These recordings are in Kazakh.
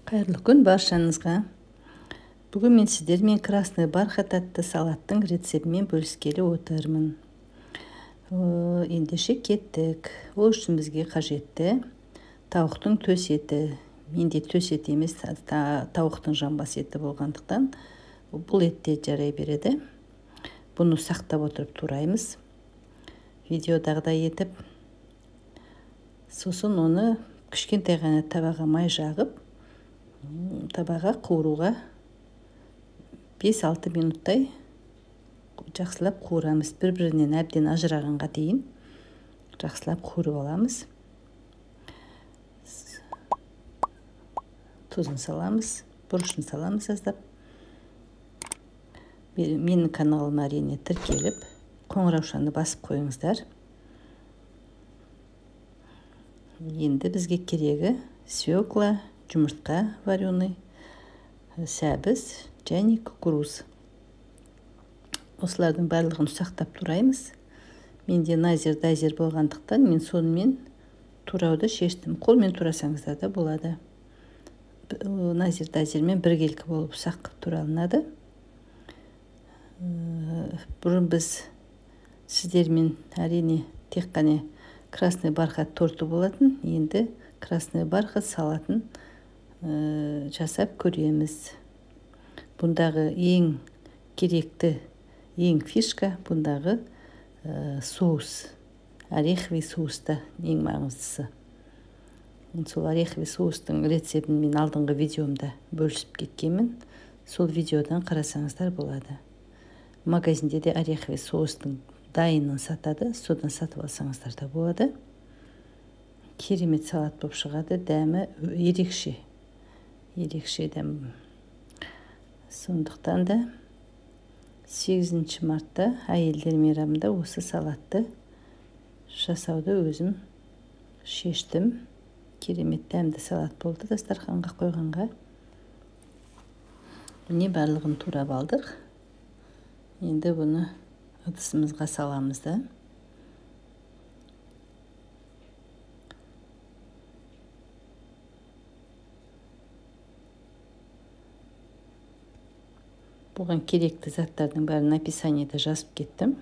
Қайырлы күн баршаңызға. Бүгін мен сіздермен красный бархат атты салаттың рецептімен бөліскелі отырмын. Ендеше кеттік. Ол үшін бізге қажетті тауықтың төс еті. Менде төс еті емес, тауықтың жамбас еті болғандықтан бұл етте жарай береді. Бұны сақтап отырып тураймыз. Видеодағыдай етіп, сосын оны кішкентай ғана табаға май жағып, табаға қуыруға 5-6 минуттай жақсылап қуырамыз. Бір-бірінен әбден ажырағанға дейін жақсылап қуырып аламыз. Тұзын саламыз, бұрышын саламыз аздап. Менің каналыма әрине тіркеліп, қоңыраушаны басып қойыңыздар. Енді бізге керегі свекла, жұмыртқа вареный, сәбіз және кукуруз. Осылардың барлығын сақтап тураймыз. Менде назер-дайзер болғандықтан мен сонымен турауды шештім. Қолмен турасаңыздар да болады. Назер-дайзермен біркелкі болып сақ тура алынады. Бұрын біз сіздермен әрине тек қана красный бархат торты болатын. Енді красный бархат салатын жасап көреміз. Бұндағы ең керекті, ең фишка бұндағы соус. Ореховый соуста ең маңыздысы. Сол ореховый соустың рецептін мен алдыңғы видеомда бөлісіп кеткенмін. Сол видеодан қарасаңыздар болады. Магазинде де ореховый соустың дайынын сатады, содан сатып алсаңыздар да болады. Керемет салат болып шығады, дәмі ерекше. Ерекше дәм. Сондықтан да 8 мартта әйелдер мейрамында осы салатты жасауды өзім шештім. Керемет дәмді салат болды дастарханға қойғанға. Міне барлығын турап алдық. Енді бұны ыдысымызға саламыз да. Бұған керекті заттардың бәрін описаниеде жазып кеттім.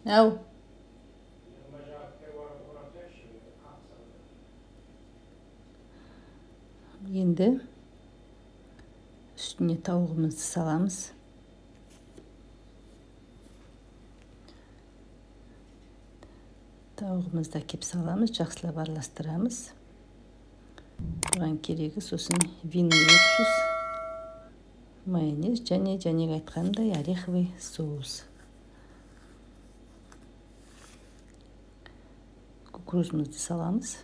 Ау! Енді үстіне тауығымызды саламыз. Тауығымызды әкеп саламыз, жақсылап араластырамыз. Бұған керегі сосын винный уксус, майонез және айтқанымдай ореховый соус. Кукурузымызды саламыз.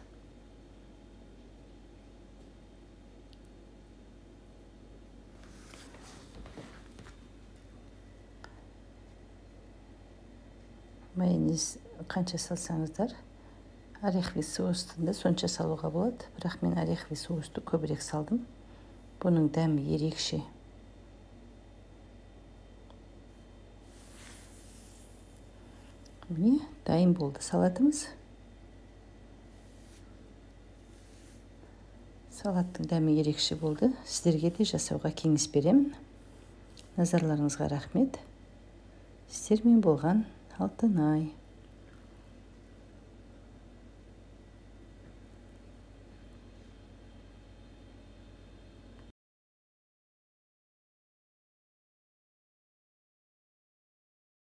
Майонез қанша салсаңыздар, ореховый соустың да сонша салуға болады. Бірақ мен ореховый соусты көбірек салдым. Бұның дәмі ерекше. Міне, дайын болды салатымыз. Салаттың дәмі ерекше болды. Сіздерге де жасауға кеңес беремін. Назарларыңызға рахмет. Сіздермен болған Алтынай.